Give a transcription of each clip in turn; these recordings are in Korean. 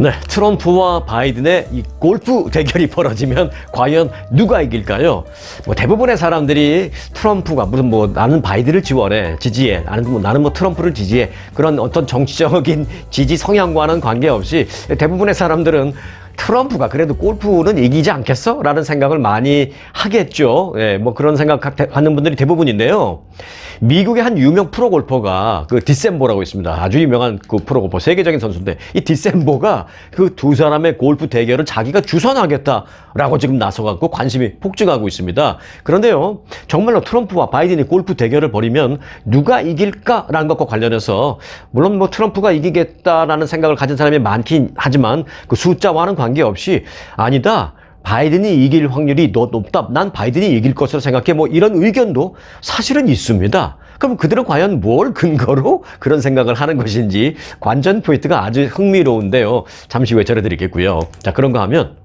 네, 트럼프와 바이든의 이 골프 대결이 벌어지면 과연 누가 이길까요? 뭐 대부분의 사람들이 트럼프가 무슨 뭐 나는 바이든을 지원해, 지지해, 나는 뭐 트럼프를 지지해, 그런 어떤 정치적인 지지 성향과는 관계없이 대부분의 사람들은 트럼프가 그래도 골프는 이기지 않겠어? 라는 생각을 많이 하겠죠. 예, 뭐 그런 생각 갖는 분들이 대부분인데요. 미국의 한 유명 프로 골퍼가 그 디셈보라고 있습니다. 아주 유명한 그 프로 골퍼, 세계적인 선수인데 이 디셈보가 그 두 사람의 골프 대결을 자기가 주선하겠다라고 지금 나서갖고 관심이 폭증하고 있습니다. 그런데요, 정말로 트럼프와 바이든이 골프 대결을 벌이면 누가 이길까라는 것과 관련해서 물론 뭐 트럼프가 이기겠다라는 생각을 가진 사람이 많긴 하지만 그 숫자와는 관계없이 아니다, 바이든이 이길 확률이 높다, 난 바이든이 이길 것으로 생각해, 뭐 이런 의견도 사실은 있습니다. 그럼 그들은 과연 뭘 근거로 그런 생각을 하는 것인지 관전 포인트가 아주 흥미로운데요. 잠시 후에 전해드리겠고요. 자, 그런가 하면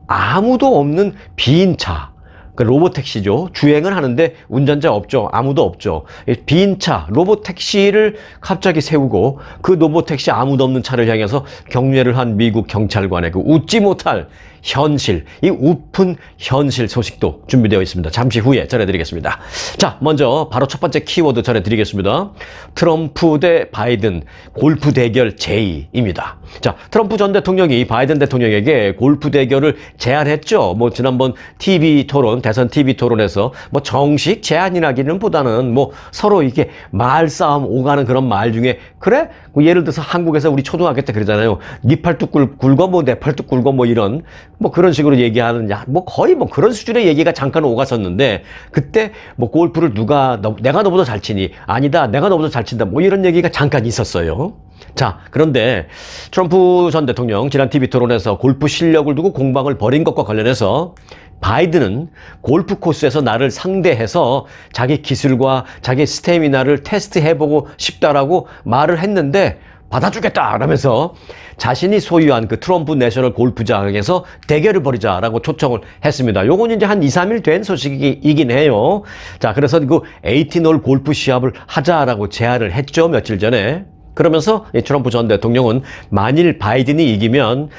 아무도 없는 빈 차, 그 로보택시죠. 주행을 하는데 운전자 없죠. 아무도 없죠. 빈 차, 로보택시를 갑자기 세우고 그 로보택시 아무도 없는 차를 향해서 경례를 한 미국 경찰관의 그 웃지 못할 현실, 이 우픈 현실 소식도 준비되어 있습니다. 잠시 후에 전해드리겠습니다. 자, 먼저 바로 첫 번째 키워드 전해드리겠습니다. 트럼프 대 바이든 골프 대결 제의입니다. 자, 트럼프 전 대통령이 바이든 대통령에게 골프 대결을 제안했죠. 뭐 지난번 TV 토론, 대선 TV 토론에서 뭐 정식 제안이라기는 보다는 뭐 서로 이렇게 말싸움 오가는 그런 말 중에, 그래? 뭐 예를 들어서 한국에서 우리 초등학교 때 그러잖아요. 네 팔뚝 굵어, 뭐 내 팔뚝 굵어, 뭐 이런 뭐 그런 식으로 얘기하는, 뭐 거의 뭐 그런 수준의 얘기가 잠깐 오갔었는데, 그때 뭐 골프를 내가 너보다 잘 치니, 아니다, 내가 너보다 잘 친다, 뭐 이런 얘기가 잠깐 있었어요. 자, 그런데 트럼프 전 대통령 지난 TV 토론에서 골프 실력을 두고 공방을 벌인 것과 관련해서 바이든은 골프 코스에서 나를 상대해서 자기 기술과 자기 스태미나를 테스트해보고 싶다라고 말을 했는데 받아주겠다라면서 자신이 소유한 그 트럼프 내셔널 골프장에서 대결을 벌이자라고 초청을 했습니다. 요건 이제 한 2, 3일 된 소식이긴 해요. 자, 그래서 그 18홀 골프 시합을 하자라고 제안을 했죠, 며칠 전에. 그러면서 트럼프 전 대통령은 만일 바이든이 이기면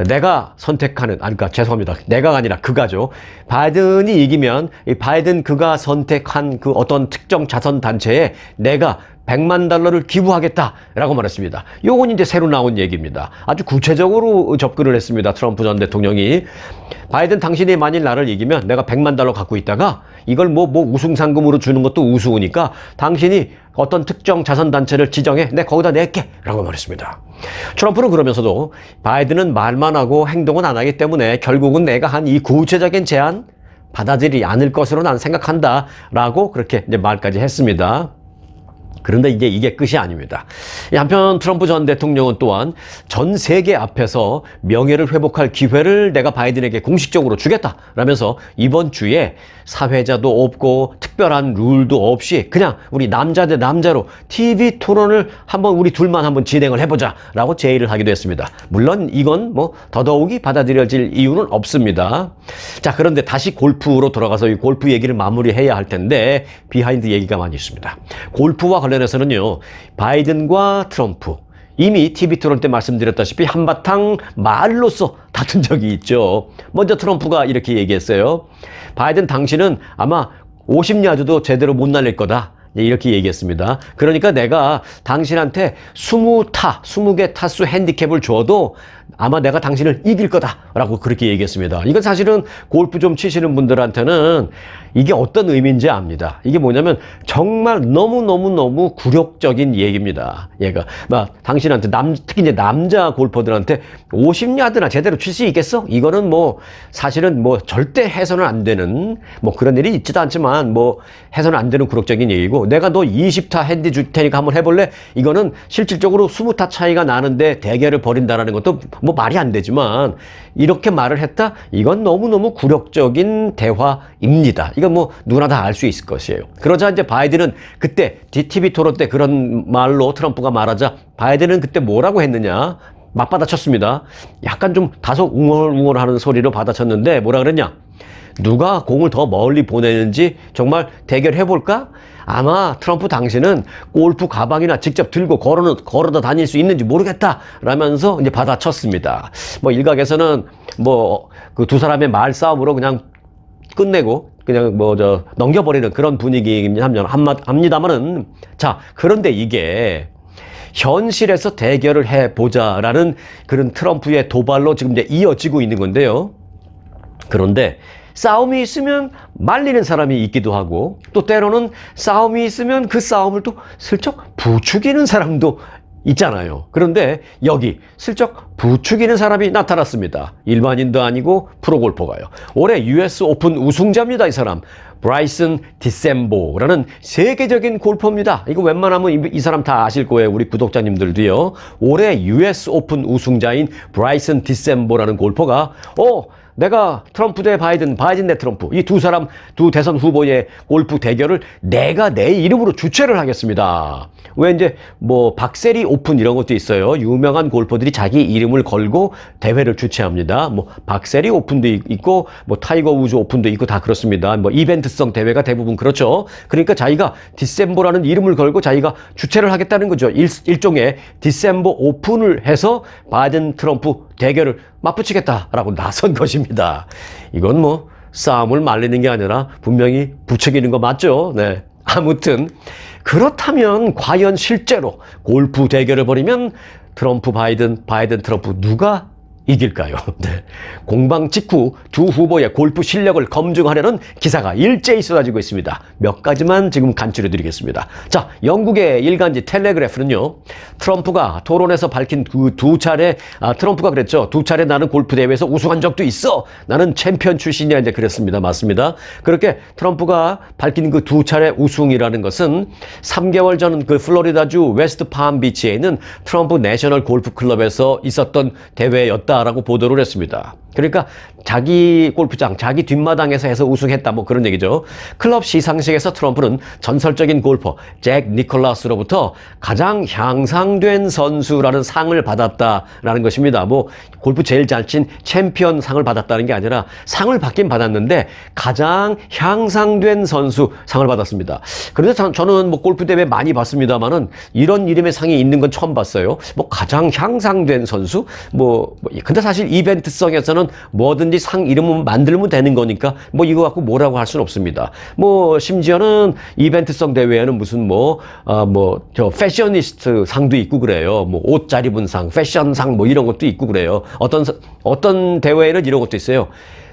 내가 선택하는, 그러니까 죄송합니다. 내가가 아니라 그가죠. 바이든이 이기면 이 바이든 그가 선택한 그 어떤 특정 자선 단체에 내가 $1,000,000를 기부하겠다라고 말했습니다. 요건 이제 새로 나온 얘기입니다. 아주 구체적으로 접근을 했습니다. 트럼프 전 대통령이. 바이든, 당신이 만일 나를 이기면 내가 $1,000,000 갖고 있다가 이걸 뭐 우승 상금으로 주는 것도 우스우니까 당신이 어떤 특정 자선단체를 지정해, 내 거기다 낼게 라고 말했습니다. 트럼프는 그러면서도 바이든은 말만 하고 행동은 안 하기 때문에 결국은 내가 한 이 구체적인 제안 받아들이지 않을 것으로 난 생각한다 라고 그렇게 이제 말까지 했습니다. 그런데 이제 이게 끝이 아닙니다. 한편 트럼프 전 대통령은 또한 전 세계 앞에서 명예를 회복할 기회를 내가 바이든에게 공식적으로 주겠다라면서 이번 주에 사회자도 없고 특별한 룰도 없이 그냥 우리 남자 대 남자로 TV 토론을 우리 둘만 한번 진행을 해보자라고 제의를 하기도 했습니다. 물론 이건 뭐 더더욱이 받아들여질 이유는 없습니다. 자, 그런데 다시 골프로 돌아가서 이 골프 얘기를 마무리해야 할 텐데 비하인드 얘기가 많이 있습니다. 골프와 관련해서는요, 바이든과 트럼프 이미 TV 토론 때 말씀드렸다시피 한바탕 말로써 다툰 적이 있죠. 먼저 트럼프가 이렇게 얘기했어요. 바이든, 당신은 아마 50야드도 제대로 못 날릴 거다. 이렇게 얘기했습니다. 그러니까 내가 당신한테 20개 타수 핸디캡을 줘도 아마 내가 당신을 이길 거다라고 그렇게 얘기했습니다. 이건 사실은 골프 좀 치시는 분들한테는 이게 어떤 의미인지 압니다. 이게 뭐냐면 정말 너무너무 굴욕적인 얘기입니다. 얘가 막 당신한테 특히 이제 남자 골퍼들한테 50야드나 제대로 칠 수 있겠어? 이거는 뭐 사실은 뭐 절대 해서는 안 되는, 뭐 그런 일이 있지도 않지만 뭐 해서는 안 되는 굴욕적인 얘기고, 내가 너 20타 핸디 줄 테니까 한번 해볼래? 이거는 실질적으로 20타 차이가 나는데 대결을 벌인다라는 것도 뭐 말이 안 되지만 이렇게 말을 했다? 이건 너무너무 굴욕적인 대화입니다. 이건 뭐 누구나 다 알 수 있을 것이에요. 그러자 이제 바이든은 그때 TV 토론 때 그런 말로 트럼프가 말하자 바이든은 그때 뭐라고 했느냐? 맞받아쳤습니다. 약간 좀 다소 웅얼웅얼하는 소리로 받아쳤는데 뭐라 그랬냐? 누가 공을 더 멀리 보내는지 정말 대결해볼까? 아마 트럼프 당신은 골프 가방이나 직접 들고 걸어다 다닐 수 있는지 모르겠다 라면서 이제 받아쳤습니다. 뭐 일각에서는 뭐 그 두 사람의 말싸움으로 그냥 끝내고 그냥 넘겨버리는 그런 분위기이긴 합니다만은, 자, 그런데 이게 현실에서 대결을 해보자라는 그런 트럼프의 도발로 지금 이제 이어지고 있는 건데요. 그런데 싸움이 있으면 말리는 사람이 있기도 하고, 또 때로는 싸움이 있으면 그 싸움을 또 슬쩍 부추기는 사람도 있잖아요. 그런데 여기 슬쩍 부추기는 사람이 나타났습니다. 일반인도 아니고 프로골퍼가요. 올해 US 오픈 우승자입니다. 이 사람 브라이슨 디셈보라는 세계적인 골퍼입니다. 이거 웬만하면 이 사람 다 아실 거예요. 우리 구독자님들도요. 올해 US 오픈 우승자인 브라이슨 디셈보라는 골퍼가 내가 트럼프 대 바이든 대 트럼프, 이 두 사람, 두 대선 후보의 골프 대결을 내가 내 이름으로 주최를 하겠습니다. 왜 이제 뭐 박세리 오픈 이런 것도 있어요. 유명한 골퍼들이 자기 이름을 걸고 대회를 주최합니다. 뭐 박세리 오픈도 있고 뭐 타이거 우즈 오픈도 있고 다 그렇습니다. 뭐 이벤트성 대회가 대부분 그렇죠. 그러니까 자기가 디셈보라는 이름을 걸고 자기가 주최를 하겠다는 거죠. 일종의 디셈보 오픈을 해서 바이든 트럼프 대결을 맞붙이겠다라고 나선 것입니다. 이건 뭐 싸움을 말리는 게 아니라 분명히 부추기는 거 맞죠? 네. 아무튼 그렇다면 과연 실제로 골프 대결을 벌이면 트럼프 바이든 트럼프 누가 이길까요? 네. 공방 직후 두 후보의 골프 실력을 검증하려는 기사가 일제히 쏟아지고 있습니다. 몇 가지만 지금 간추려 드리겠습니다. 자, 영국의 일간지 텔레그래프는요, 트럼프가 토론에서 밝힌 그 트럼프가 그랬죠. 두 차례 나는 골프 대회에서 우승한 적도 있어. 나는 챔피언 출신이야. 이제 그랬습니다. 맞습니다. 그렇게 트럼프가 밝힌 그 두 차례 우승이라는 것은 3개월 전 그 플로리다주 웨스트 팜비치에 있는 트럼프 내셔널 골프 클럽에서 있었던 대회였다 라고 보도를 했습니다. 그러니까 자기 골프장, 자기 뒷마당에서 해서 우승했다, 뭐 그런 얘기죠. 클럽 시상식에서 트럼프는 전설적인 골퍼 잭 니콜라스로부터 가장 향상된 선수라는 상을 받았다라는 것입니다. 뭐 골프 제일 잘 친 챔피언 상을 받았다는 게 아니라 상을 받긴 받았는데 가장 향상된 선수 상을 받았습니다. 그런데 저는 뭐 골프 대회 많이 봤습니다만은 이런 이름의 상이 있는 건 처음 봤어요. 뭐 가장 향상된 선수? 근데 사실 이벤트성에서는 뭐든지 상 이름은 만들면 되는 거니까 뭐 이거 갖고 뭐라고 할 수는 없습니다. 뭐 심지어는 이벤트성 대회에는 무슨 저 패셔니스트 상도 있고 그래요. 뭐 옷 잘 입은 상, 패션 상 뭐 이런 것도 있고 그래요. 어떤 대회에는 이런 것도 있어요.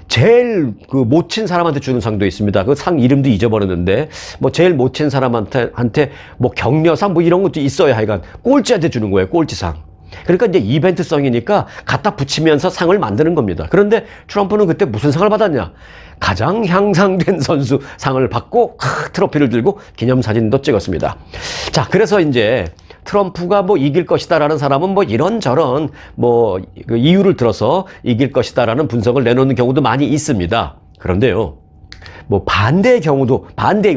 제일 못 친 사람한테 주는 상도 있습니다. 그 상 이름도 잊어버렸는데 뭐 제일 못 친 사람한테 뭐 격려상 뭐 이런 것도 있어요. 하여간 꼴찌한테 주는 거예요. 꼴찌상. 그러니까 이제 이벤트성이니까 갖다 붙이면서 상을 만드는 겁니다. 그런데 트럼프는 그때 무슨 상을 받았냐? 가장 향상된 선수 상을 받고 트로피를 들고 기념사진도 찍었습니다. 자, 그래서 이제 트럼프가 뭐 이길 것이다라는 사람은 뭐 이런저런 그 이유를 들어서 이길 것이다라는 분석을 내놓는 경우도 많이 있습니다. 그런데요, 뭐 반대의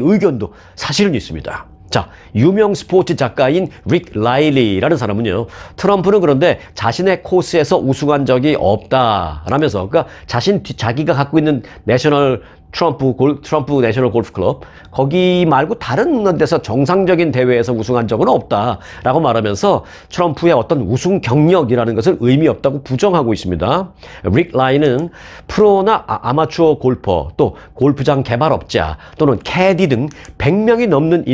의견도 사실은 있습니다. 자, 유명 스포츠 작가인 릭 라일리라는 사람은요, 트럼프는 그런데 자신의 코스에서 우승한 적이 없다라면서, 그러니까 자기가 갖고 있는 트럼프 내셔널 골프 클럽, 거기 말고 다른 데서 정상적인 대회에서 우승한 적은 없다라고 말하면서 트럼프의 어떤 우승 경력이라는 것을 의미 없다고 부정하고 있습니다. 릭 라인은 프로나 아마추어 골퍼, 또 골프장 개발업자 또는 캐디 등 100명이 넘는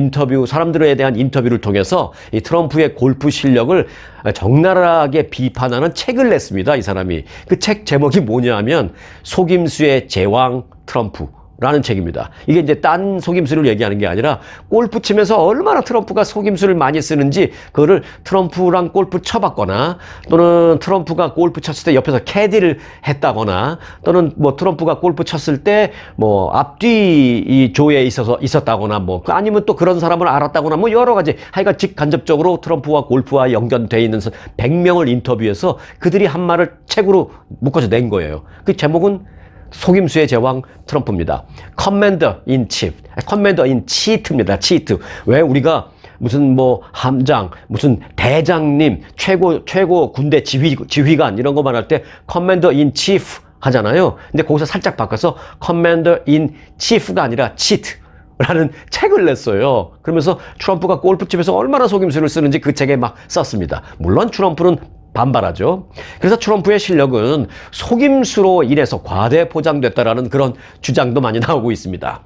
사람들에 대한 인터뷰를 통해서 이 트럼프의 골프 실력을 적나라하게 비판하는 책을 냈습니다. 이 사람이. 그 책 제목이 뭐냐 하면 속임수의 제왕 트럼프라는 책입니다. 이게 이제 딴 속임수를 얘기하는 게 아니라 골프 치면서 얼마나 트럼프가 속임수를 많이 쓰는지 그거를 트럼프랑 골프 쳐봤거나, 또는 트럼프가 골프 쳤을 때 옆에서 캐디를 했다거나, 또는 뭐 트럼프가 골프 쳤을 때 뭐 앞뒤 이 조에 있었다거나, 뭐 아니면 또 그런 사람을 알았다거나, 뭐 여러 가지 하여간 직간접적으로 트럼프와 골프와 연관되어 있는 100명을 인터뷰해서 그들이 한 말을 책으로 묶어서 낸 거예요. 그 제목은 속임수의 제왕 트럼프입니다. 커맨더 인 치트입니다. 치트. 왜 우리가 무슨 함장, 무슨 대장님, 최고 군대 지휘관 이런 거 말할 때 커맨더 인 치프 하잖아요. 근데 거기서 살짝 바꿔서 커맨더 인 치프가 아니라 치트. 라는 책을 냈어요. 그러면서 트럼프가 골프집에서 얼마나 속임수를 쓰는지 그 책에 막 썼습니다. 물론 트럼프는 반발하죠. 그래서 트럼프의 실력은 속임수로 인해서 과대 포장됐다라는 그런 주장도 많이 나오고 있습니다.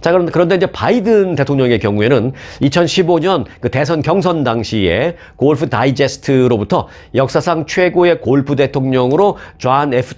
자, 그런데 이제 바이든 대통령의 경우에는 2015년 그 대선 경선 당시에 골프 다이제스트로부터 역사상 최고의 골프 대통령으로 존 F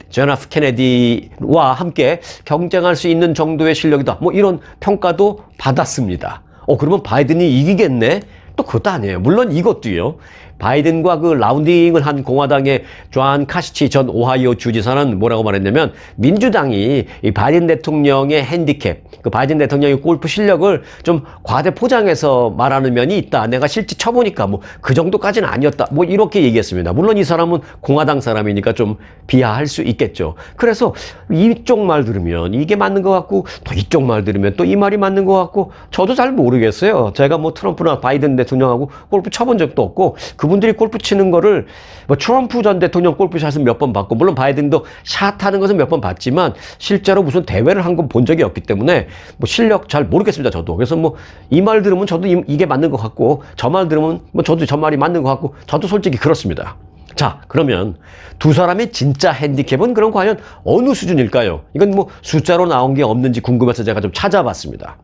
케네디와 함께 경쟁할 수 있는 정도의 실력이다. 뭐 이런 평가도 받았습니다. 그러면 바이든이 이기겠네? 또 그것도 아니에요. 물론 이것도요. 바이든과 그 라운딩을 한 공화당의 존 카시치 전 오하이오 주지사는 뭐라고 말했냐면 민주당이 이 바이든 대통령의 핸디캡, 그 바이든 대통령의 골프 실력을 좀 과대 포장해서 말하는 면이 있다. 내가 실제 쳐보니까 뭐 그 정도까지는 아니었다. 뭐 이렇게 얘기했습니다. 물론 이 사람은 공화당 사람이니까 좀 비하할 수 있겠죠. 그래서 이쪽 말 들으면 이게 맞는 것 같고 또 이쪽 말 들으면 또 이 말이 맞는 것 같고 저도 잘 모르겠어요. 제가 뭐 트럼프나 바이든 대통령하고 골프 쳐본 적도 없고 그분들이 골프 치는 거를 뭐 트럼프 전 대통령 골프샷은 몇 번 봤고 물론 바이든도 샷 하는 것은 몇 번 봤지만 실제로 무슨 대회를 한 건 본 적이 없기 때문에 뭐 실력 잘 모르겠습니다. 저도. 그래서 뭐 이 말 들으면 저도 이게 맞는 것 같고 저 말 들으면 뭐 저도 저 말이 맞는 것 같고 저도 솔직히 그렇습니다. 자, 그러면 두 사람의 진짜 핸디캡은 그럼 과연 어느 수준일까요? 이건 뭐 숫자로 나온 게 없는지 궁금해서 제가 좀 찾아봤습니다.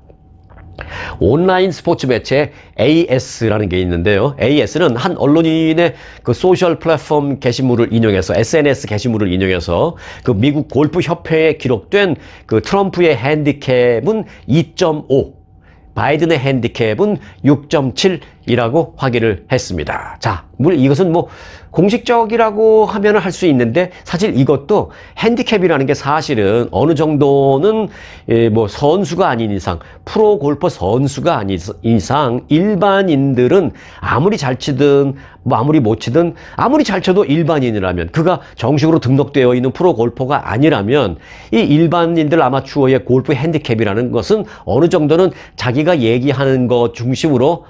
온라인 스포츠 매체 AS라는 게 있는데요. AS는 한 언론인의 그 소셜 플랫폼 게시물을 인용해서 SNS 게시물을 인용해서 그 미국 골프 협회에 기록된 그 트럼프의 핸디캡은 2.5, 바이든의 핸디캡은 6.7이라고 확인을 했습니다. 자, 물론 이것은 뭐 공식적이라고 하면 할 수 있는데 사실 이것도 핸디캡이라는 게 사실은 어느 정도는 뭐 선수가 아닌 이상, 프로 골퍼 선수가 아닌 이상 일반인들은 아무리 잘 치든 뭐 아무리 못 치든 아무리 잘 쳐도 일반인이라면 그가 정식으로 등록되어 있는 프로 골퍼가 아니라면 이 일반인들 아마추어의 골프 핸디캡이라는 것은 어느 정도는 자기가 얘기하는 것 중심으로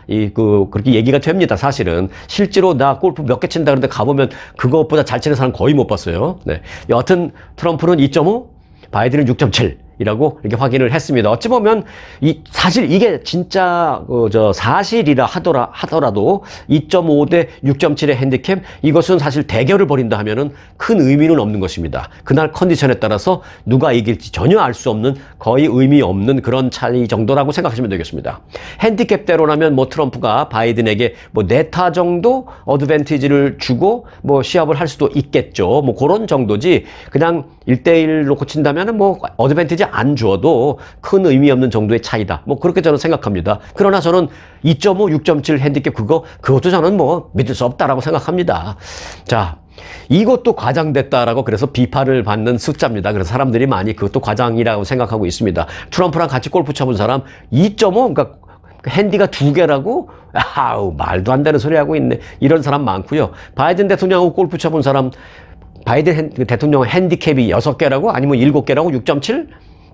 그렇게 얘기가 됩니다. 사실은 실제로 나 골프 몇 개 친다 그러는데 가보면 그것보다 잘 치는 사람 거의 못 봤어요. 네. 여하튼 트럼프는 2.5, 바이든은 6.7이라고 이렇게 확인을 했습니다. 어찌 보면 사실 이게 진짜 사실이라 하더라도 2.5 대 6.7의 핸디캡 이것은 사실 대결을 벌인다 하면은 큰 의미는 없는 것입니다. 그날 컨디션에 따라서 누가 이길지 전혀 알 수 없는 거의 의미 없는 그런 차이 정도라고 생각하시면 되겠습니다. 핸디캡대로라면 뭐 트럼프가 바이든에게 뭐 4타 정도 어드밴티지를 주고 뭐 시합을 할 수도 있겠죠. 뭐 그런 정도지 그냥 1대1 놓고 친다면은 뭐 어드밴티지 안 주어도 큰 의미 없는 정도의 차이다. 뭐 그렇게 저는 생각합니다. 그러나 저는 2.5, 6.7 핸디캡 그것도 저는 뭐 믿을 수 없다라고 생각합니다. 자, 이것도 과장됐다라고 그래서 비판을 받는 숫자입니다. 그래서 사람들이 많이 그것도 과장이라고 생각하고 있습니다. 트럼프랑 같이 골프 쳐본 사람 2.5, 그러니까 핸디가 2개라고? 아우, 말도 안 되는 소리 하고 있네. 이런 사람 많고요. 바이든 대통령하고 골프 쳐본 사람 바이든 대통령 핸디캡이 6개라고? 아니면 7개라고? 6.7?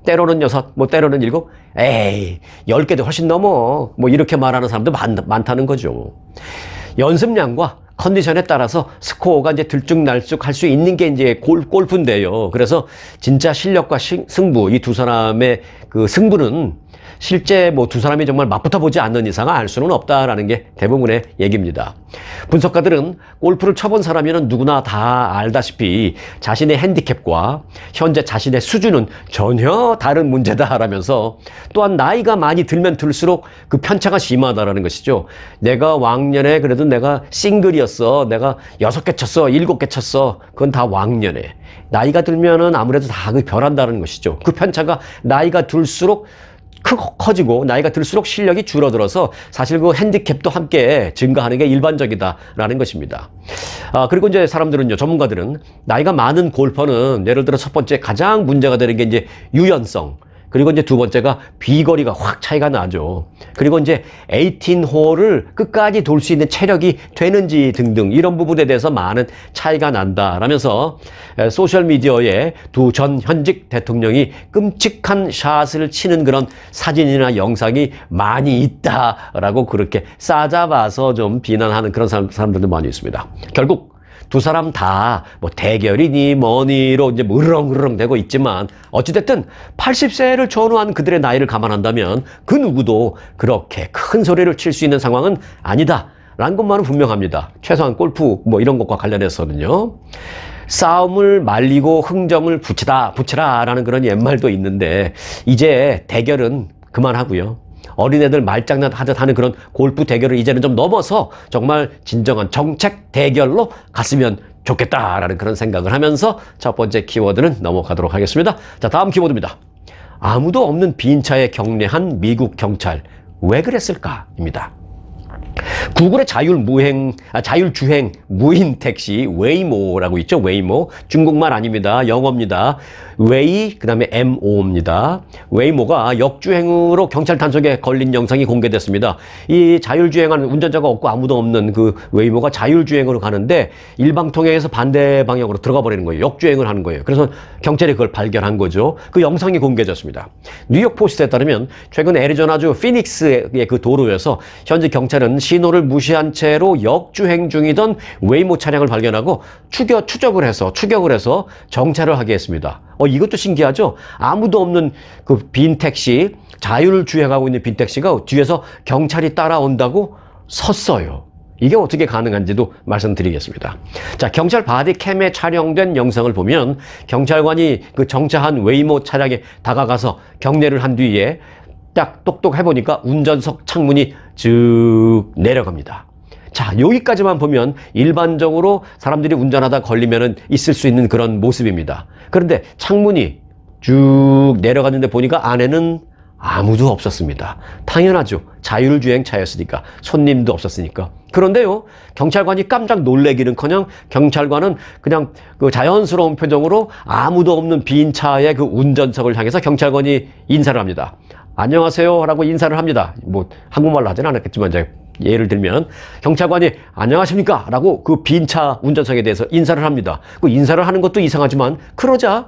때로는 6, 뭐 때로는 7? 에이, 10개도 훨씬 넘어. 뭐 이렇게 말하는 사람도 많다는 거죠. 연습량과 컨디션에 따라서 스코어가 이제 들쭉날쭉 할 수 있는 게 이제 골프인데요. 그래서 진짜 실력과 승부, 이 두 사람의 그 승부는 실제 뭐 두 사람이 정말 맞붙어 보지 않는 이상 알 수는 없다라는 게 대부분의 얘기입니다. 분석가들은 골프를 쳐본 사람이면 누구나 다 알다시피 자신의 핸디캡과 현재 자신의 수준은 전혀 다른 문제다라면서 또한 나이가 많이 들면 들수록 그 편차가 심하다라는 것이죠. 내가 왕년에 그래도 내가 싱글이었어. 내가 6개 쳤어. 7개 쳤어. 그건 다 왕년에. 나이가 들면은 아무래도 다 그 변한다는 것이죠. 그 편차가 나이가 들수록 커지고 나이가 들수록 실력이 줄어들어서 사실 그 핸디캡도 함께 증가하는 게 일반적이다라는 것입니다. 그리고 이제 사람들은요, 전문가들은 나이가 많은 골퍼는 예를 들어 첫 번째 가장 문제가 되는 게 이제 유연성. 그리고 이제 두 번째가 비거리가 확 차이가 나죠. 그리고 이제 18홀을 끝까지 돌 수 있는 체력이 되는지 등등 이런 부분에 대해서 많은 차이가 난다라면서 소셜미디어에 두 전 현직 대통령이 끔찍한 샷을 치는 그런 사진이나 영상이 많이 있다라고 그렇게 싸잡아서 좀 비난하는 그런 사람들도 많이 있습니다. 결국 두 사람 다 뭐 대결이니 뭐니로 이제 으르렁으르렁 되고 있지만 어찌됐든 80세를 전후한 그들의 나이를 감안한다면 그 누구도 그렇게 큰 소리를 칠 수 있는 상황은 아니다 라는 것만은 분명합니다. 최소한 골프 뭐 이런 것과 관련해서는요. 싸움을 말리고 흥정을 붙이라 라는 그런 옛말도 있는데 이제 대결은 그만하고요. 어린애들 말장난 하듯 하는 그런 골프 대결을 이제는 좀 넘어서 정말 진정한 정책 대결로 갔으면 좋겠다라는 그런 생각을 하면서 첫 번째 키워드는 넘어가도록 하겠습니다. 자, 다음 키워드입니다. 아무도 없는 빈 차에 경례한 미국 경찰. 왜 그랬을까?입니다. 구글의 자율주행 무인 택시 웨이모라고 있죠. 웨이모. 중국말 아닙니다. 영어입니다. 웨이 그다음에 MO입니다. 웨이모가 역주행으로 경찰 단속에 걸린 영상이 공개됐습니다. 이 자율주행하는 운전자가 없고 아무도 없는 그 웨이모가 자율주행으로 가는데 일방통행에서 반대 방향으로 들어가 버리는 거예요. 역주행을 하는 거예요. 그래서 경찰이 그걸 발견한 거죠. 그 영상이 공개됐습니다. 뉴욕 포스트에 따르면 최근 애리조나주 피닉스의 그 도로에서 현재 경찰은 신호를 무시한 채로 역주행 중이던 웨이모 차량을 발견하고 추격을 해서 정차를 하게 했습니다. 이것도 신기하죠? 아무도 없는 그 빈 택시, 자율 주행하고 있는 빈 택시가 뒤에서 경찰이 따라온다고 섰어요. 이게 어떻게 가능한지도 말씀드리겠습니다. 자, 경찰 바디캠에 촬영된 영상을 보면 경찰관이 그 정차한 웨이모 차량에 다가가서 경례를 한 뒤에 딱 똑똑 해보니까 운전석 창문이 쭉 내려갑니다. 자, 여기까지만 보면 일반적으로 사람들이 운전하다 걸리면은 있을 수 있는 그런 모습입니다. 그런데 창문이 쭉 내려갔는데 보니까 안에는 아무도 없었습니다. 당연하죠. 자율주행 차였으니까. 손님도 없었으니까. 그런데요, 경찰관이 깜짝 놀래기는커녕 경찰관은 그냥 그 자연스러운 표정으로 아무도 없는 빈 차의 그 운전석을 향해서 경찰관이 인사를 합니다. 안녕하세요 라고 인사를 합니다. 뭐 한국말로 하진 않았겠지만 이제 예를 들면 경찰관이 안녕하십니까 라고 그 빈 차 운전석에 대해서 인사를 합니다. 그 인사를 하는 것도 이상하지만 그러자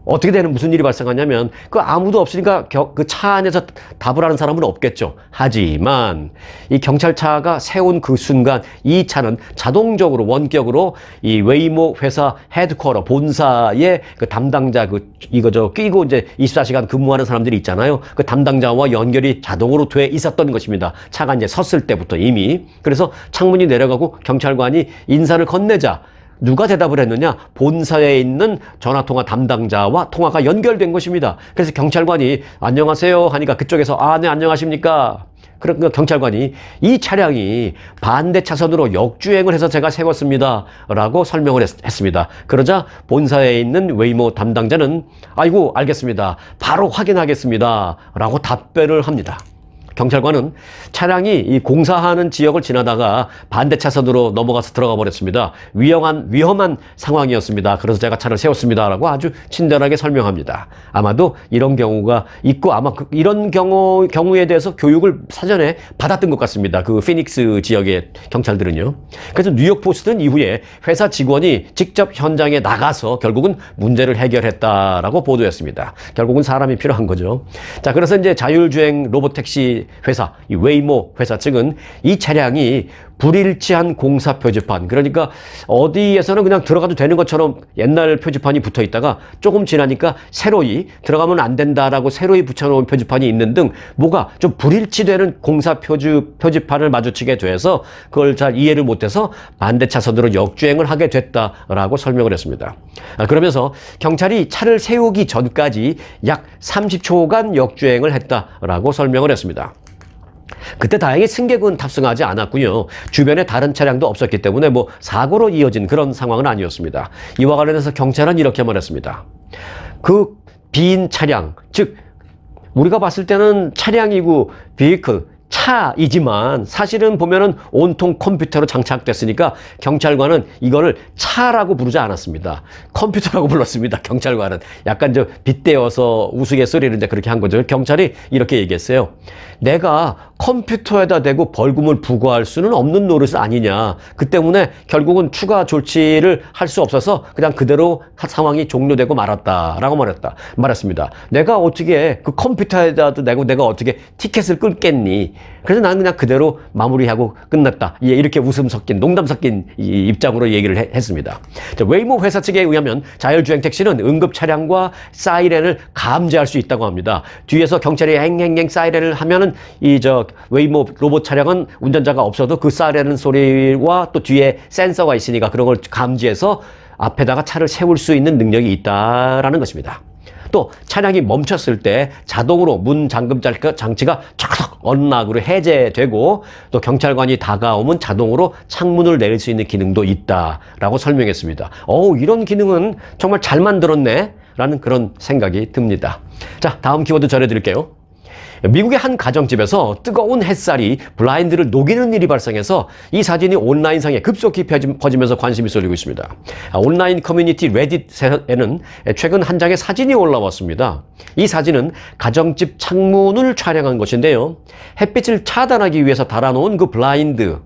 어떻게 되는 무슨 일이 발생하냐면 그 아무도 없으니까 그 차 안에서 답을 하는 사람은 없겠죠. 하지만 이 경찰차가 세운 그 순간 이 차는 자동적으로 원격으로 이 웨이모 회사 헤드쿼터 본사의 그 담당자 끼고 이제 24시간 근무하는 사람들이 있잖아요. 그 담당자와 연결이 자동으로 돼 있었던 것입니다. 차가 이제 섰을 때부터 이미. 그래서 창문이 내려가고 경찰관이 인사를 건네자 누가 대답을 했느냐? 본사에 있는 전화통화 담당자와 통화가 연결된 것입니다. 그래서 경찰관이 안녕하세요 하니까 그쪽에서 네 안녕하십니까? 그러니까 경찰관이 이 차량이 반대 차선으로 역주행을 해서 제가 세웠습니다 라고 설명을 했습니다. 그러자 본사에 있는 웨이모 담당자는 아이고 알겠습니다. 바로 확인하겠습니다 라고 답변을 합니다. 경찰관은 차량이 이 공사하는 지역을 지나다가 반대 차선으로 넘어가서 들어가 버렸습니다. 위험한 상황이었습니다. 그래서 제가 차를 세웠습니다라고 아주 친절하게 설명합니다. 아마도 이런 경우가 있고 아마 이런 경우에 대해서 교육을 사전에 받았던 것 같습니다. 그 피닉스 지역의 경찰들은요. 그래서 뉴욕 포스트는 이후에 회사 직원이 직접 현장에 나가서 결국은 문제를 해결했다라고 보도했습니다. 결국은 사람이 필요한 거죠. 자, 그래서 이제 자율주행 로봇택시 회사, 이 웨이모 회사 측은 이 차량이 불일치한 공사 표지판, 그러니까 어디에서는 그냥 들어가도 되는 것처럼 옛날 표지판이 붙어 있다가 조금 지나니까 새로이 들어가면 안 된다라고 새로이 붙여놓은 표지판이 있는 등 뭐가 좀 불일치되는 공사 표지판을 마주치게 돼서 그걸 잘 이해를 못해서 반대 차선으로 역주행을 하게 됐다라고 설명을 했습니다. 그러면서 경찰이 차를 세우기 전까지 약 30초간 역주행을 했다라고 설명을 했습니다. 그때 다행히 승객은 탑승하지 않았고요. 주변에 다른 차량도 없었기 때문에 뭐 사고로 이어진 그런 상황은 아니었습니다. 이와 관련해서 경찰은 이렇게 말했습니다. 그 빈 차량, 즉 우리가 봤을 때는 차량이고 vehicle, 차이지만 사실은 보면은 온통 컴퓨터로 장착됐으니까 경찰관은 이거를 차라고 부르지 않았습니다. 컴퓨터라고 불렀습니다. 경찰관은 약간 빗대어서 우스갯소리를 이제 그렇게 한 거죠. 경찰이 이렇게 얘기했어요. 내가 컴퓨터에다 대고 벌금을 부과할 수는 없는 노릇이 아니냐. 그 때문에 결국은 추가 조치를 할 수 없어서 그냥 그대로 상황이 종료되고 말았다라고 말했습니다. 내가 어떻게 그 컴퓨터에다 대고 내가 어떻게 티켓을 끌겠니? 그래서 나는 그냥 그대로 마무리하고 끝났다. 예, 이렇게 웃음 섞인, 농담 섞인 이 입장으로 얘기를 했습니다. 자, 웨이모 회사 측에 의하면 자율주행 택시는 응급 차량과 사이렌을 감지할 수 있다고 합니다. 뒤에서 경찰이 행행행 사이렌을 하면은 웨이모 로봇 차량은 운전자가 없어도 그 사이렌 소리와 또 뒤에 센서가 있으니까 그런 걸 감지해서 앞에다가 차를 세울 수 있는 능력이 있다라는 것입니다. 또 차량이 멈췄을 때 자동으로 문 잠금 장치가 촥 언락으로 해제되고 또 경찰관이 다가오면 자동으로 창문을 내릴 수 있는 기능도 있다라고 설명했습니다. 이런 기능은 정말 잘 만들었네 라는 그런 생각이 듭니다. 자, 다음 키워드 전해드릴게요. 미국의 한 가정집에서 뜨거운 햇살이 블라인드를 녹이는 일이 발생해서 이 사진이 온라인상에 급속히 퍼지면서 관심이 쏠리고 있습니다. 온라인 커뮤니티 레딧에는 최근 한 장의 사진이 올라왔습니다. 이 사진은 가정집 창문을 촬영한 것인데요. 햇빛을 차단하기 위해서 달아놓은 그 블라인드,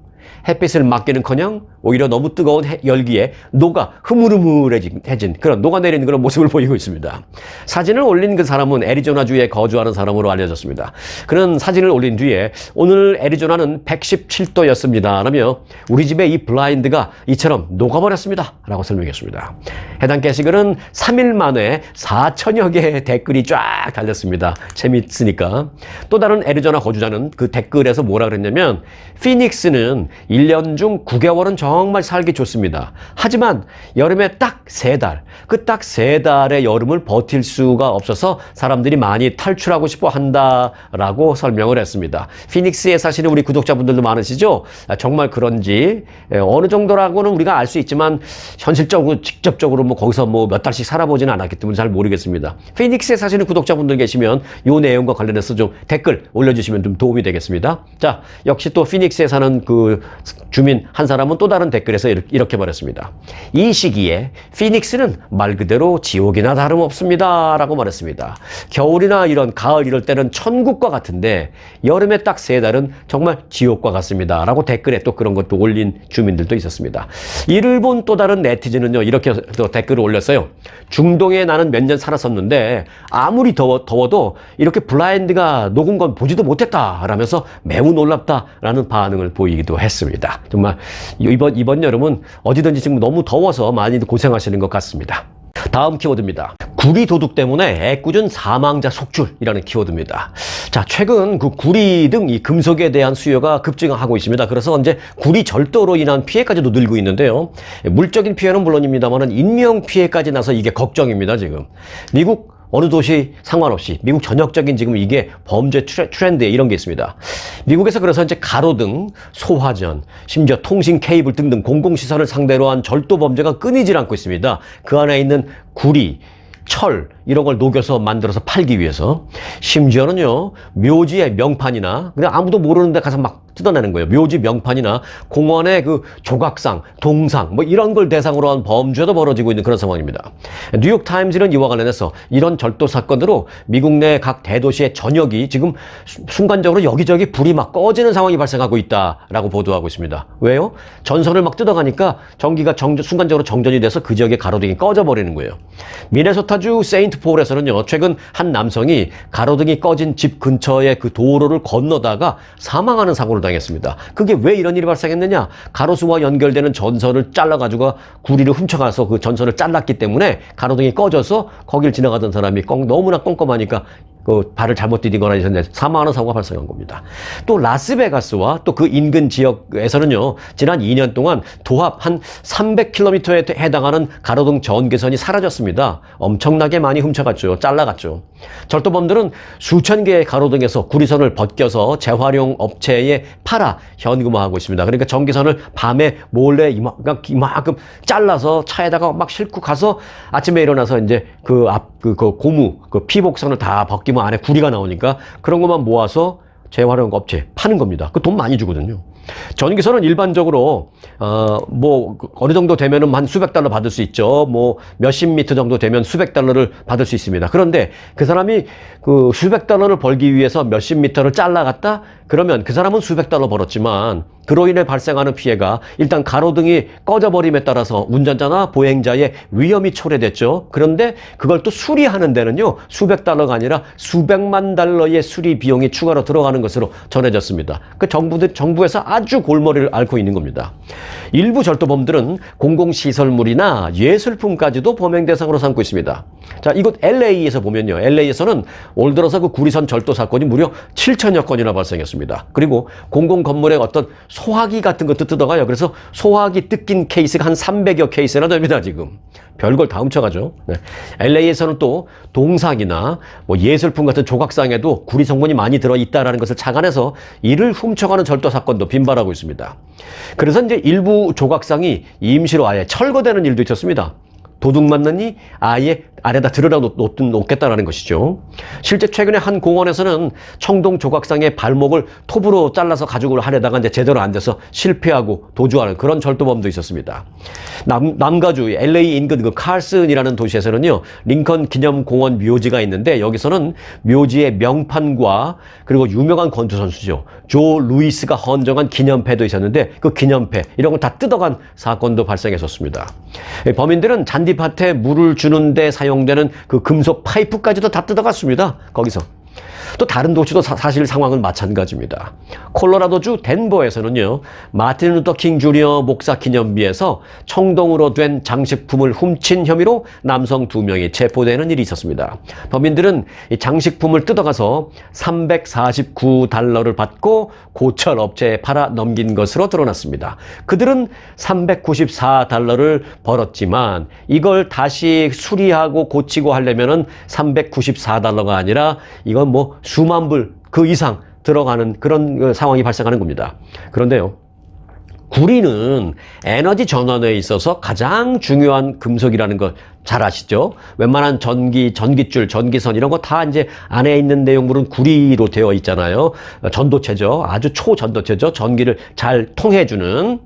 햇빛을 막기는커녕 오히려 너무 뜨거운 열기에 녹아 흐물흐물해진 그런 녹아내리는 그런 모습을 보이고 있습니다. 사진을 올린 그 사람은 애리조나주에 거주하는 사람으로 알려졌습니다. 그는 사진을 올린 뒤에 오늘 애리조나는 117도였습니다 라며 우리 집의 이 블라인드가 이처럼 녹아버렸습니다 라고 설명했습니다. 해당 게시글은 3일 만에 4천여 개의 댓글이 쫙 달렸습니다. 재밌으니까. 또 다른 애리조나 거주자는 그 댓글에서 뭐라 그랬냐면 피닉스는 1년 중 9개월은 정말 살기 좋습니다. 하지만 여름에 딱 3달, 그 딱 3달의 여름을 버틸 수가 없어서 사람들이 많이 탈출하고 싶어 한다라고 설명을 했습니다. 피닉스에 사시는 우리 구독자분들도 많으시죠? 정말 그런지 어느 정도라고는 우리가 알 수 있지만 현실적으로 직접적으로 뭐 거기서 뭐 몇 달씩 살아보지는 않았기 때문에 잘 모르겠습니다. 피닉스에 사시는 구독자분들 계시면 이 내용과 관련해서 좀 댓글 올려주시면 좀 도움이 되겠습니다. 자, 역시 또 피닉스에 사는 그 주민 한 사람은 또 다른 댓글에서 이렇게 말했습니다. 이 시기에 피닉스는 말 그대로 지옥이나 다름없습니다 라고 말했습니다. 겨울이나 이런 가을 이럴 때는 천국과 같은데 여름에 딱 3달은 정말 지옥과 같습니다 라고 댓글에 또 그런 것도 올린 주민들도 있었습니다. 이를 본 또 다른 네티즌은요 이렇게 또 댓글을 올렸어요. 중동에 나는 몇 년 살았었는데 아무리 더워도 이렇게 블라인드가 녹은 건 보지도 못했다 라면서 매우 놀랍다라는 반응을 보이기도 했습니다. 정말 이번 여름은 어디든지 지금 너무 더워서 많이들 고생하시는 것 같습니다. 다음 키워드입니다. 구리 도둑 때문에 애꿎은 사망자 속출이라는 키워드입니다. 자, 최근 그 구리 등 이 금속에 대한 수요가 급증하고 있습니다. 그래서 이제 구리 절도로 인한 피해까지도 늘고 있는데요. 물적인 피해는 물론입니다만 인명 피해까지 나서 이게 걱정입니다, 지금. 미국 어느 도시 상관없이 미국 전역적인 지금 이게 범죄 트렌드에 이런 게 있습니다. 미국에서 그래서 이제 가로등, 소화전, 심지어 통신 케이블 등등 공공시설을 상대로 한 절도 범죄가 끊이질 않고 있습니다. 그 안에 있는 구리, 철 이런 걸 녹여서 만들어서 팔기 위해서 심지어는요 묘지의 명판이나 그냥 아무도 모르는 데 가서 막 뜯어내는 거예요. 묘지 명판이나 공원의 그 조각상, 동상 뭐 이런 걸 대상으로 한 범죄도 벌어지고 있는 그런 상황입니다. 뉴욕타임즈는 이와 관련해서 이런 절도 사건으로 미국 내 각 대도시의 전역이 지금 순간적으로 여기저기 불이 막 꺼지는 상황이 발생하고 있다라고 보도하고 있습니다. 왜요? 전선을 막 뜯어가니까 전기가 순간적으로 정전이 돼서 그 지역의 가로등이 꺼져버리는 거예요. 미네소타주 세인트폴에서는요 최근 한 남성이 가로등이 꺼진 집 근처의 그 도로를 건너다가 사망하는 사고를 당했습니다. 그게 왜 이런 일이 발생했느냐? 가로수와 연결되는 전선을 잘라가지고 구리를 훔쳐가서 그 전선을 잘랐기 때문에 가로등이 꺼져서 거길 지나가던 사람이 너무나 껌껌하니까 그 발을 잘못 디디거나 해서 사망하는 사고가 발생한 겁니다. 또 라스베가스와 또 그 인근 지역에서는요 지난 2년 동안 도합 한 300km에 해당하는 가로등 전개선이 사라졌습니다. 엄청나게 많이 훔쳐갔죠. 잘라갔죠. 절도범들은 수천 개의 가로등에서 구리선을 벗겨서 재활용 업체에 팔아 현금화하고 있습니다. 그러니까 전기선을 밤에 몰래 이만큼 잘라서 차에다가 막 싣고 가서 아침에 일어나서 이제 그 고무, 그 피복선을 다 벗기면 안에 구리가 나오니까 그런 것만 모아서 재활용 업체 파는 겁니다. 그 돈 많이 주거든요. 전기선은 일반적으로 어느 정도 되면은 한 수백 달러 받을 수 있죠. 뭐 몇십 미터 정도 되면 수백 달러를 받을 수 있습니다. 그런데 그 사람이 그 수백 달러를 벌기 위해서 몇십 미터를 잘라갔다 그러면 그 사람은 수백 달러 벌었지만 그로 인해 발생하는 피해가 일단 가로등이 꺼져버림에 따라서 운전자나 보행자의 위험이 초래됐죠. 그런데 그걸 또 수리하는 데는요, 수백 달러가 아니라 수백만 달러의 수리 비용이 추가로 들어가는 것으로 전해졌습니다. 그 정부에서 아주 골머리를 앓고 있는 겁니다. 일부 절도범들은 공공시설물이나 예술품까지도 범행 대상으로 삼고 있습니다. 자, 이곳 LA에서 보면요. LA에서는 올 들어서 그 구리선 절도 사건이 무려 7천여 건이나 발생했습니다. 그리고 공공 건물에 어떤 소화기 같은 것도 뜯어가요. 그래서 소화기 뜯긴 케이스가 한 300여 케이스나 됩니다, 지금. 별걸 다 훔쳐가죠. 네. LA에서는 또 동상이나 뭐 예술품 같은 조각상에도 구리 성분이 많이 들어있다는 것을 착안해서 이를 훔쳐가는 절도 사건도 빈발하고 있습니다. 그래서 이제 일부 조각상이 임시로 아예 철거되는 일도 있었습니다. 도둑 맞느니 아예 아래다 들으라 놓겠다라는 것이죠. 실제 최근에 한 공원에서는 청동 조각상의 발목을 톱으로 잘라서 가지고 하려다가 이제 제대로 안 돼서 실패하고 도주하는 그런 절도범도 있었습니다. 남가주 LA 인근 그 칼슨이라는 도시에서는요, 링컨 기념공원 묘지가 있는데 여기서는 묘지의 명판과 그리고 유명한 권투 선수죠, 조 루이스가 헌정한 기념패도 있었는데 그 기념패 이런 걸 다 뜯어간 사건도 발생했었습니다. 범인들은 잔디밭에 물을 주는데 사용되는 그 금속 파이프까지도 다 뜯어갔습니다. 거기서. 또 다른 도시도 사실 상황은 마찬가지입니다. 콜로라도주 덴버에서는요, 마틴 루터 킹 주니어 목사 기념비에서 청동으로 된 장식품을 훔친 혐의로 남성 2명이 체포되는 일이 있었습니다. 범인들은 이 장식품을 뜯어가서 $349를 받고 고철 업체에 팔아 넘긴 것으로 드러났습니다. 그들은 $394를 벌었지만 이걸 다시 수리하고 고치고 하려면은 $394가 아니라 이건 뭐 수만 불 그 이상 들어가는 그런 상황이 발생하는 겁니다. 그런데요, 구리는 에너지 전환에 있어서 가장 중요한 금속이라는 걸 잘 아시죠? 웬만한 전기줄, 전기선 이런 거 다 이제 안에 있는 내용물은 구리로 되어 있잖아요. 전도체죠. 아주 초전도체죠. 전기를 잘 통해주는.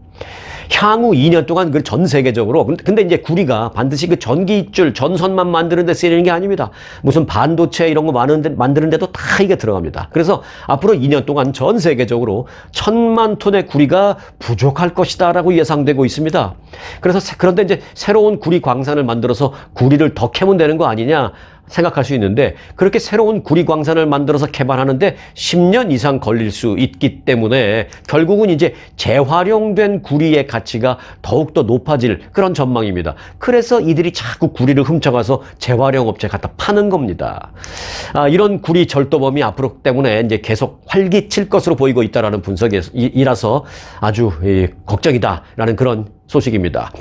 향후 2년 동안 그 전 세계적으로, 근데 이제 구리가 반드시 그 전기줄, 전선만 만드는 데 쓰이는 게 아닙니다. 무슨 반도체 이런 거 만드는 데도 다 이게 들어갑니다. 그래서 앞으로 2년 동안 전 세계적으로 1,000만 톤의 구리가 부족할 것이다라고 예상되고 있습니다. 그런데 이제 새로운 구리 광산을 만들어서 구리를 더 캐면 되는 거 아니냐 생각할 수 있는데, 그렇게 새로운 구리 광산을 만들어서 개발하는데 10년 이상 걸릴 수 있기 때문에 결국은 이제 재활용된 구리의 가치가 더욱더 높아질 그런 전망입니다. 그래서 이들이 자꾸 구리를 훔쳐가서 재활용 업체에 갖다 파는 겁니다. 이런 구리 절도범이 앞으로 때문에 이제 계속 활기칠 것으로 보이고 있다라는 분석이라서 아주 걱정이다라는 그런 소식입니다.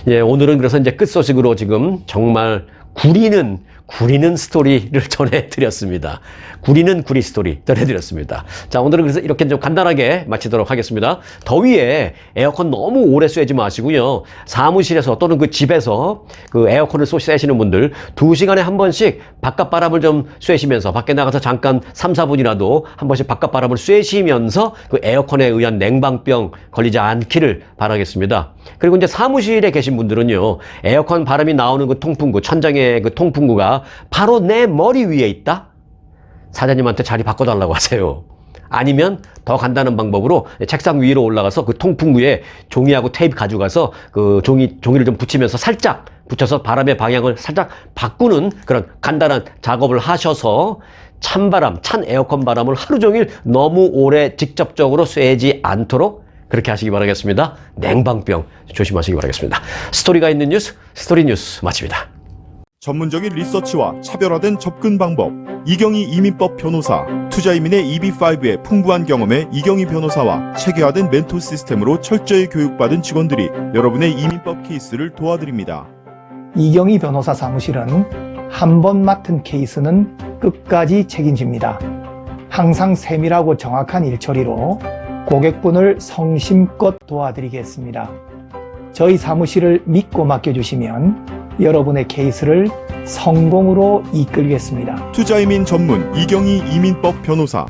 예, 오늘은 그래서 이제 끝소식으로 지금 정말 구리는 스토리를 전해드렸습니다. 구리는 구리 스토리 전해드렸습니다. 자, 오늘은 그래서 이렇게 좀 간단하게 마치도록 하겠습니다. 더위에 에어컨 너무 오래 쐬지 마시고요. 사무실에서 또는 그 집에서 그 에어컨을 쐬시는 분들 2시간에 한 번씩 바깥바람을 좀 쐬시면서, 밖에 나가서 잠깐 3, 4분이라도 한 번씩 바깥바람을 쐬시면서 그 에어컨에 의한 냉방병 걸리지 않기를 바라겠습니다. 그리고 이제 사무실에 계신 분들은요, 에어컨 바람이 나오는 그 통풍구, 천장에 그 통풍구가 바로 내 머리 위에 있다? 사장님한테 자리 바꿔달라고 하세요. 아니면 더 간단한 방법으로 책상 위로 올라가서 그 통풍구에 종이하고 테이프 가져가서 그 종이를 좀 붙이면서 살짝 붙여서 바람의 방향을 살짝 바꾸는 그런 간단한 작업을 하셔서 찬 에어컨 바람을 하루 종일 너무 오래 직접적으로 쐬지 않도록 그렇게 하시기 바라겠습니다. 냉방병 조심하시기 바라겠습니다. 스토리가 있는 뉴스, 스토리 뉴스 마칩니다. 전문적인 리서치와 차별화된 접근 방법, 이경희 이민법 변호사, 투자이민의 EB5의 풍부한 경험에 이경희 변호사와 체계화된 멘토 시스템으로 철저히 교육받은 직원들이 여러분의 이민법 케이스를 도와드립니다. 이경희 변호사 사무실은 한 번 맡은 케이스는 끝까지 책임집니다. 항상 세밀하고 정확한 일처리로 고객분을 성심껏 도와드리겠습니다. 저희 사무실을 믿고 맡겨주시면 여러분의 케이스를 성공으로 이끌겠습니다. 투자이민 전문 이경희 이민법 변호사,